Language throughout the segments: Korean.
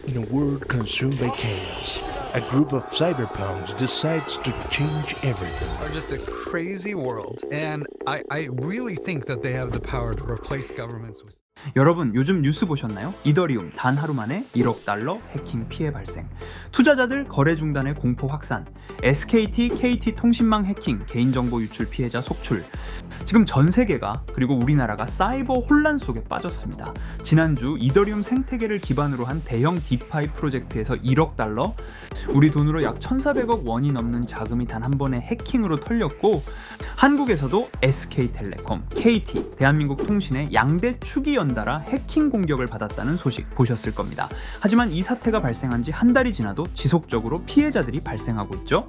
In a world consumed by chaos, a group of cyberpunks decides to change everything. Are just a crazy world, and I really think that they have the power to replace governments with. 여러분 요즘 뉴스 보셨나요? 이더리움 단 하루 만에 1억 달러 해킹 피해 발생, 투자자들 거래 중단의 공포 확산, SKT, KT 통신망 해킹, 개인정보 유출 피해자 속출. 지금 전 세계가 그리고 우리나라가 사이버 혼란 속에 빠졌습니다. 지난주 이더리움 생태계를 기반으로 한 대형 디파이 프로젝트에서 1억 달러, 우리 돈으로 약 1,400억 원이 넘는 자금이 단 한 번의 해킹으로 털렸고, 한국에서도 SK텔레콤, KT, 대한민국 통신의 양대 축이 연달아 해킹 공격을 받았다는 소식 보셨을 겁니다. 하지만 이 사태가 발생한 지 한 달이 지나도 지속적으로 피해자들이 발생하고 있죠.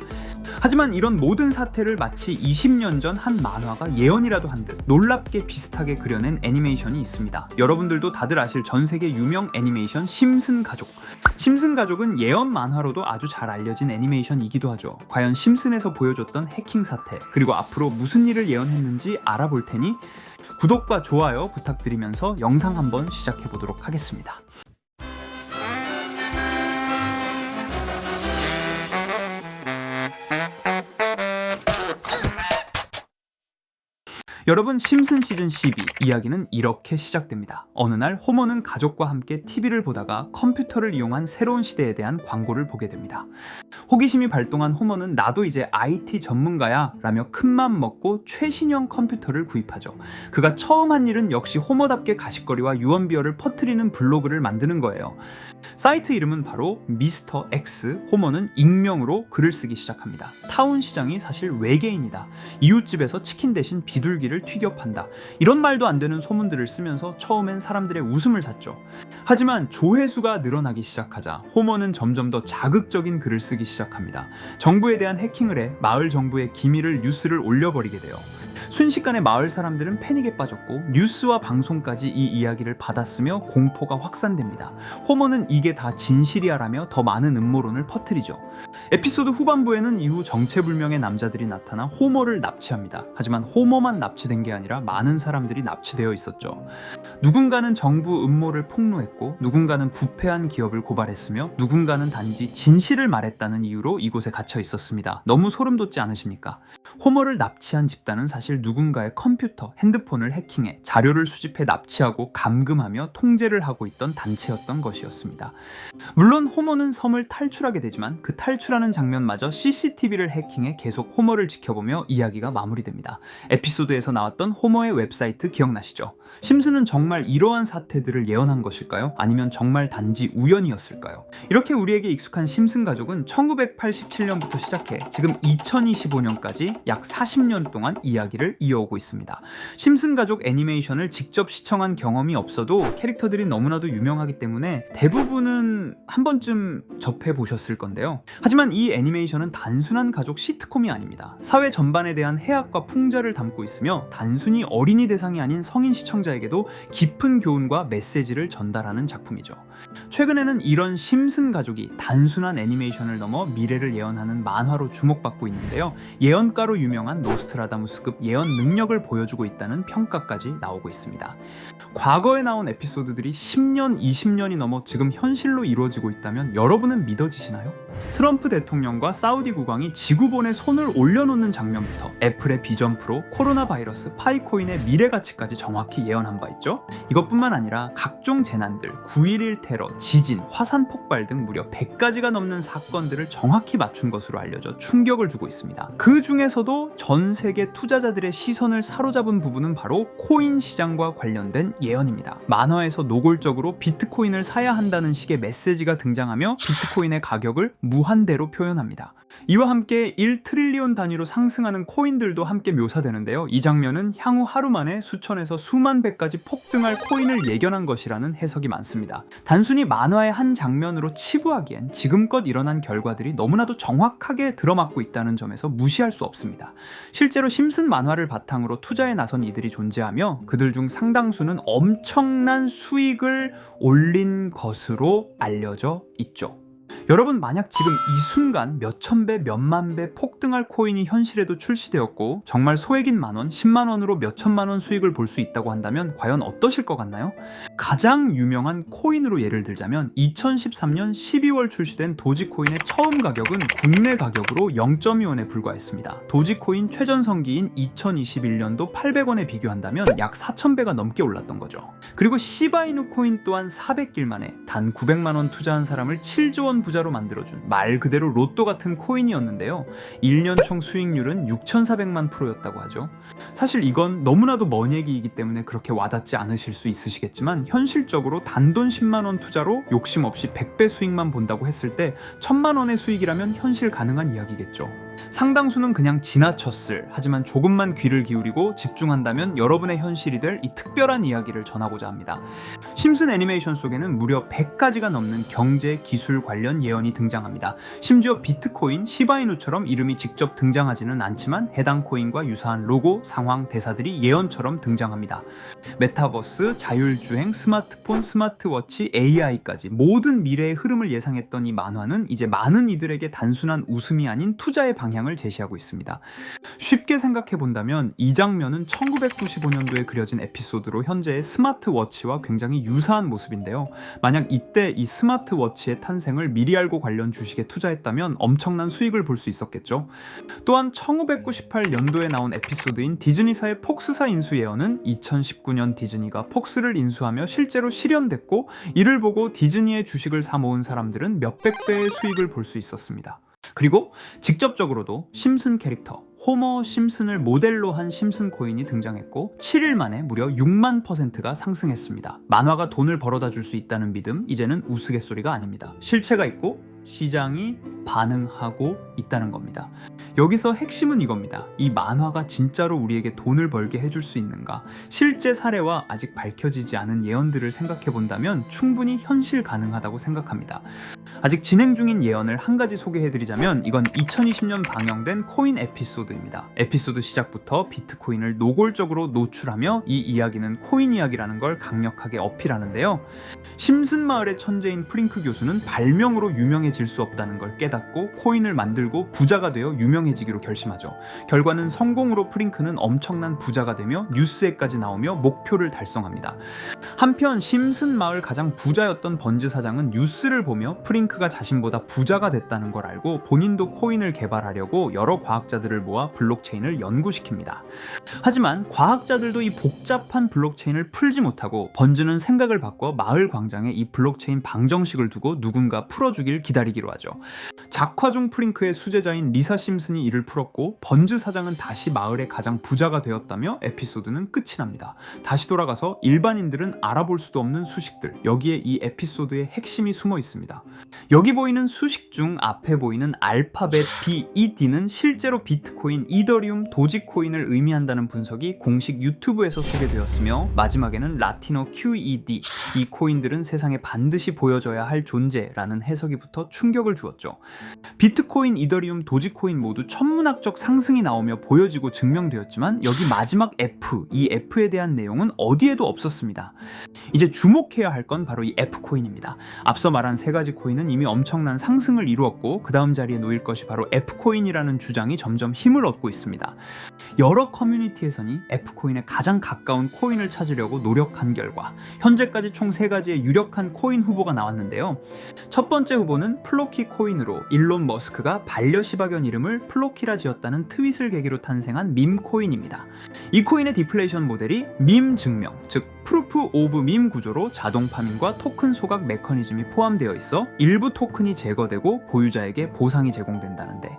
하지만 이런 모든 사태를 마치 20년 전 한 만화가 예언이라도 한 듯 놀랍게 비슷하게 그려낸 애니메이션이 있습니다. 여러분들도 다들 아실 전 세계 유명 애니메이션 심슨 가족. 심슨 가족은 예언 만화로도 아주 잘 알려진 애니메이션이기도 하죠. 과연 심슨에서 보여줬던 해킹 사태, 그리고 앞으로 무슨 일을 예언했는지 알아볼 테니 구독과 좋아요 부탁드리면서 영상 한번 시작해 보도록 하겠습니다. 여러분, 심슨 시즌 12 이야기는 이렇게 시작됩니다. 어느 날 호모는 가족과 함께 TV를 보다가 컴퓨터를 이용한 새로운 시대에 대한 광고를 보게 됩니다. 호기심이 발동한 호모는 나도 이제 IT 전문가야 라며 큰맘 먹고 최신형 컴퓨터를 구입하죠. 그가 처음 한 일은 역시 호모답게 가십거리와 유언비어를 퍼뜨리는 블로그를 만드는 거예요. 사이트 이름은 바로 미스터 X. 호모는 익명으로 글을 쓰기 시작합니다. 타운 시장이 사실 외계인이다. 이웃집에서 치킨 대신 비둘기를 튀겨 판다. 이런 말도 안 되는 소문들을 쓰면서 처음엔 사람들의 웃음을 샀죠. 하지만 조회수가 늘어나기 시작하자 호모는 점점 더 자극적인 글을 쓰기 시작합니다. 정부에 대한 해킹을 해 마을 정부의 기밀을 뉴스를 올려버리게 돼요. 순식간에 마을 사람들은 패닉에 빠졌고 뉴스와 방송까지 이 이야기를 받았으며 공포가 확산됩니다. 호모는 이게 다 진실이야라며 더 많은 음모론을 퍼뜨리죠. 에피소드 후반부에는 이후 정체불명의 남자들이 나타나 호모를 납치합니다. 하지만 호모만 납치된 게 아니라 많은 사람들이 납치되어 있었죠. 누군가는 정부 음모를 폭로했고, 누군가는 부패한 기업을 고발했으며, 누군가는 단지 진실을 말했다는 이유로 이곳에 갇혀 있었습니다. 너무 소름 돋지 않으십니까? 호모를 납치한 집단은 사실 누군가의 컴퓨터, 핸드폰을 해킹해 자료를 수집해 납치하고 감금하며 통제를 하고 있던 단체였던 것이었습니다. 물론 호모는 섬을 탈출하게 되지만 그 탈출하는 장면마저 CCTV를 해킹해 계속 호모를 지켜보며 이야기가 마무리됩니다. 에피소드에서 나왔던 호모의 웹사이트 기억나시죠? 심슨은 정말 이러한 사태들을 예언한 것일까요? 아니면 정말 단지 우연이었을까요? 이렇게 우리에게 익숙한 심슨 가족은 1987년부터 시작해 지금 2025년까지 약 40년 동안 이야기를 이어오고 있습니다. 심슨 가족 애니메이션을 직접 시청한 경험이 없어도 캐릭터들이 너무나도 유명하기 때문에 대부분은 한 번쯤 접해보셨을 건데요. 하지만 이 애니메이션은 단순한 가족 시트콤이 아닙니다. 사회 전반에 대한 해악과 풍자를 담고 있으며 단순히 어린이 대상이 아닌 성인 시청자에게도 깊은 교훈과 메시지를 전달하는 작품이죠. 최근에는 이런 심슨 가족이 단순한 애니메이션을 넘어 미래를 예언하는 만화로 주목받고 있는데요. 예언가로 유명한 노스트라다무스급 예언 능력을 보여주고 있다는 평가까지 나오고 있습니다. 과거에 나온 에피소드들이 10년, 20년이 넘어 지금 현실로 이루어지고 있다면 여러분은 믿어지시나요? 트럼프 대통령과 사우디 국왕이 지구본에 손을 올려놓는 장면부터 애플의 비전 프로, 코로나 바이러스, 파이코인의 미래 가치까지 정확히 예언한 바 있죠. 이것뿐만 아니라 각종 재난들, 9.11 테러, 지진, 화산 폭발 등 무려 100가지가 넘는 사건들을 정확히 맞춘 것으로 알려져 충격을 주고 있습니다. 그 중에서도 전 세계 투자자들의 시선을 사로잡은 부분은 바로 코인 시장과 관련된 예언입니다. 만화에서 노골적으로 비트코인을 사야 한다는 식의 메시지가 등장하며 비트코인의 가격을 무한대로 표현합니다. 이와 함께 1트릴리온 단위로 상승하는 코인들도 함께 묘사되는데요. 이 장면은 향후 하루 만에 수천에서 수만 배까지 폭등할 코인을 예견한 것이라는 해석이 많습니다. 단순히 만화의 한 장면으로 치부하기엔 지금껏 일어난 결과들이 너무나도 정확하게 들어맞고 있다는 점에서 무시할 수 없습니다. 실제로 심슨 만화를 바탕으로 투자에 나선 이들이 존재하며 그들 중 상당수는 엄청난 수익을 올린 것으로 알려져 있죠. 여러분, 만약 지금 이 순간 몇천 배, 몇만 배 폭등할 코인이 현실에도 출시되었고 정말 소액인 만원, 10만 원으로 몇천만 원 수익을 볼 수 있다고 한다면 과연 어떠실 것 같나요? 가장 유명한 코인으로 예를 들자면 2013년 12월 출시된 도지코인의 처음 가격은 국내 가격으로 0.2원에 불과했습니다. 도지코인 최전성기인 2021년도 800원에 비교한다면 약 4,000배가 넘게 올랐던 거죠. 그리고 시바이누 코인 또한 400길 만에 단 900만 원 투자한 사람을 7조 원 부자로 만들어준 말 그대로 로또 같은 코인이었는데요. 1년 총 수익률은 6,400만 %였다고 하죠. 사실 이건 너무나도 먼 얘기이기 때문에 그렇게 와닿지 않으실 수 있으시겠지만 현실적으로 단돈 10만 원 투자로 욕심 없이 100배 수익만 본다고 했을 때 1,000만 원의 수익이라면 현실 가능한 이야기겠죠. 상당수는 그냥 지나쳤을, 하지만 조금만 귀를 기울이고 집중한다면 여러분의 현실이 될 이 특별한 이야기를 전하고자 합니다. 심슨 애니메이션 속에는 무려 100가지가 넘는 경제, 기술 관련 예언이 등장합니다. 심지어 비트코인, 시바이누처럼 이름이 직접 등장하지는 않지만 해당 코인과 유사한 로고, 상황, 대사들이 예언처럼 등장합니다. 메타버스, 자율주행, 스마트폰, 스마트워치, AI까지 모든 미래의 흐름을 예상했던 이 만화는 이제 많은 이들에게 단순한 웃음이 아닌 투자의 방향을 제시하고 있습니다. 쉽게 생각해 본다면 이 장면은 1995년도에 그려진 에피소드로 현재의 스마트워치와 굉장히 유사한 모습인데요. 만약 이때 이 스마트워치의 탄생을 미리 알고 관련 주식에 투자했다면 엄청난 수익을 볼 수 있었겠죠. 또한 1998년도에 나온 에피소드인 디즈니사의 폭스사 인수 예언은 2019년 디즈니가 폭스를 인수하며 실제로 실현됐고, 이를 보고 디즈니의 주식을 사 모은 사람들은 몇백 배의 수익을 볼 수 있었습니다. 그리고 직접적으로도 심슨 캐릭터 호머 심슨을 모델로 한 심슨 코인이 등장했고 7일 만에 무려 6만 %가 상승했습니다. 만화가 돈을 벌어다 줄 수 있다는 믿음, 이제는 우스갯소리가 아닙니다. 실체가 있고 시장이 반응하고 있다는 겁니다. 여기서 핵심은 이겁니다. 이 만화가 진짜로 우리에게 돈을 벌게 해줄 수 있는가? 실제 사례와 아직 밝혀지지 않은 예언들을 생각해 본다면 충분히 현실 가능하다고 생각합니다. 아직 진행 중인 예언을 한 가지 소개해드리자면 이건 2020년 방영된 코인 에피소드입니다. 에피소드 시작부터 비트코인을 노골적으로 노출하며 이 이야기는 코인 이야기라는 걸 강력하게 어필하는데요. 심슨 마을의 천재인 프링크 교수는 발명으로 유명해질 수 없다는 걸 깨닫고 코인을 만들고 부자가 되어 유명해지기로 결심하죠. 결과는 성공으로 프링크는 엄청난 부자가 되며 뉴스에까지 나오며 목표를 달성합니다. 한편 심슨 마을 가장 부자였던 번즈 사장은 뉴스를 보며 프링크가 자신보다 부자가 됐다는 걸 알고 본인도 코인을 개발하려고 여러 과학자들을 모아 블록체인을 연구시킵니다. 하지만 과학자들도 이 복잡한 블록체인을 풀지 못하고 번즈는 생각을 바꿔 마을 광장에 이 블록체인 방정식을 두고 누군가 풀어주길 기다리기로 하죠. 작화 중 프링크의 수제자인 리사 심슨이 이를 풀었고 번즈 사장은 다시 마을의 가장 부자가 되었다며 에피소드는 끝이 납니다. 다시 돌아가서 일반인들은 알아볼 수도 없는 수식들, 여기에 이 에피소드의 핵심이 숨어 있습니다. 여기 보이는 수식 중 앞에 보이는 알파벳 B, 이 D는 실제로 비트코인, 이더리움, 도지코인을 의미한다는 분석이 공식 유튜브에서 소개되었으며 마지막에는 라틴어 QED, 이 코인들은 세상에 반드시 보여줘야 할 존재라는 해석이 붙어 충격을 주었죠. 비트코인, 이더리움, 도지코인 모두 천문학적 상승이 나오며 보여지고 증명되었지만 여기 마지막 F, 이 F에 대한 내용은 어디에도 없었습니다. 이제 주목해야 할 건 바로 이 F코인입니다. 앞서 말한 세 가지 코인은 이미 엄청난 상승을 이루었고 그 다음 자리에 놓일 것이 바로 F코인이라는 주장이 점점 힘을 얻고 있습니다. 여러 커뮤니티에서는 F코인에 가장 가까운 코인을 찾으려고 노력한 결과 현재까지 총 3가지의 유력한 코인 후보가 나왔는데요. 첫 번째 후보는 플로키 코인으로 일론 머스크가 반려시바견 이름을 플로키라 지었다는 트윗을 계기로 탄생한 밈 코인입니다. 이 코인의 디플레이션 모델이 밈 증명, 즉 프루프 오브 밈 구조로 자동 파밍과 토큰 소각 메커니즘이 포함되어 있어 일부 토큰이 제거되고 보유자에게 보상이 제공된다는데,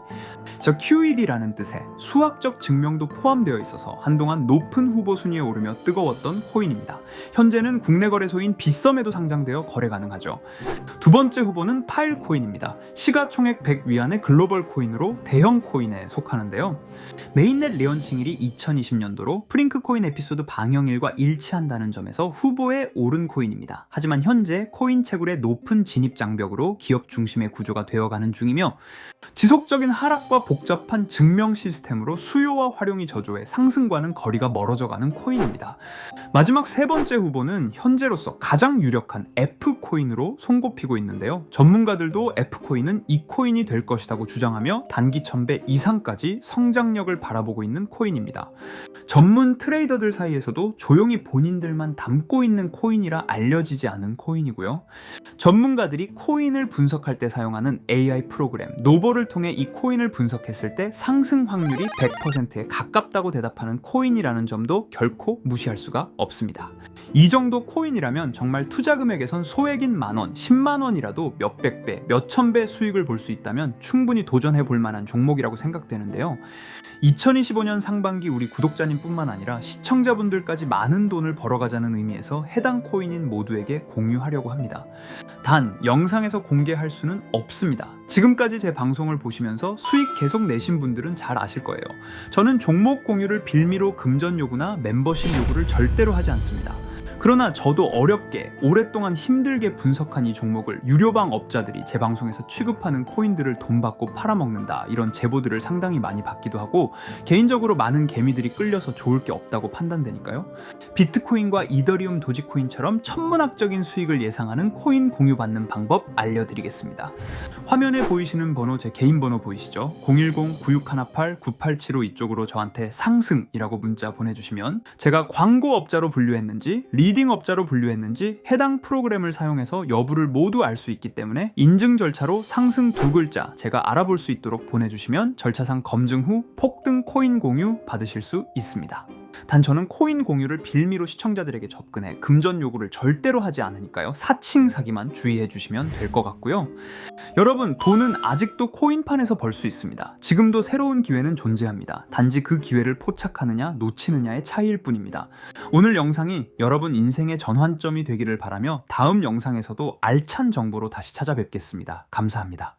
저 QED라는 뜻의 수학적 증명도 포함되어 있어서 한동안 높은 후보 순위에 오르며 뜨거웠던 코인입니다. 현재는 국내 거래소인 빗썸에도 상장되어 거래 가능하죠. 두 번째 후보는 파일 코인입니다. 시가총액 100 위안의 글로벌 코인으로 대형 코인에 속하는데요. 메인넷 레언칭일이 2020년도로 프링크 코인 에피소드 방영일과 일치한다는 점에서 후보에 오른 코인입니다. 하지만 현재 코인 채굴의 높은 진입 장벽으로 기업 중심의 구조가 되어가는 중이며 지속적인 하락과 복잡한 증명 시스템으로 수요와 활용이 저조해 상승과는 거리가 멀어져가는 코인입니다. 마지막 세 번째 후보는 현재로서 가장 유력한 F코인으로 손꼽히고 있는데요. 전문가들도 F코인은 이 코인이 될 것이라고 주장하며 단기 1000배 이상까지 성장력을 바라보고 있는 코인입니다. 전문 트레이더들 사이에서도 조용히 본인들만 담고 있는 코인이라 알려지지 않은 코인이고요. 전문가들이 코인을 분석할 때 사용하는 AI 프로그램 노버를 통해 이 코인을 분석했을 때 상승 확률이 100%에 가깝다고 대답하는 코인이라는 점도 결코 무시할 수가 없습니다. 이 정도 코인이라면 정말 투자 금액에선 소액인 만원, 10만원이라도 몇백 배, 몇천 배 수익을 볼 수 있다면 충분히 도전해 볼 만한 종목이라고 생각되는데요. 2025년 상반기 우리 구독자님 뿐만 아니라 시청자분들까지 많은 돈을 벌어가자는 의미에서 해당 코인인 모두에게 공유하려고 합니다. 단, 영상에서 공개할 수는 없습니다. 지금까지 제 방송을 보시면서 수익 계속 내신 분들은 잘 아실 거예요. 저는 종목 공유를 빌미로 금전 요구나 멤버십 요구를 절대로 하지 않습니다. 그러나 저도 어렵게 오랫동안 힘들게 분석한 이 종목을 유료방 업자들이 제 방송에서 취급하는 코인들을 돈 받고 팔아먹는다 이런 제보들을 상당히 많이 받기도 하고 개인적으로 많은 개미들이 끌려서 좋을 게 없다고 판단되니까요. 비트코인과 이더리움 도지코인처럼 천문학적인 수익을 예상하는 코인 공유받는 방법 알려드리겠습니다. 화면에 보이시는 번호 제 개인 번호 보이시죠? 010-9618-9875 이쪽으로 저한테 상승이라고 문자 보내주시면 제가 광고업자로 분류했는지 리딩 업자로 분류했는지 해당 프로그램을 사용해서 여부를 모두 알 수 있기 때문에 인증 절차로 상승 2글자 제가 알아볼 수 있도록 보내주시면 절차상 검증 후 폭등 코인 공유 받으실 수 있습니다. 단 저는 코인 공유를 빌미로 시청자들에게 접근해 금전 요구를 절대로 하지 않으니까요. 사칭 사기만 주의해 주시면 될 것 같고요. 여러분, 돈은 아직도 코인판에서 벌 수 있습니다. 지금도 새로운 기회는 존재합니다. 단지 그 기회를 포착하느냐 놓치느냐의 차이일 뿐입니다. 오늘 영상이 여러분 인생의 전환점이 되기를 바라며 다음 영상에서도 알찬 정보로 다시 찾아뵙겠습니다. 감사합니다.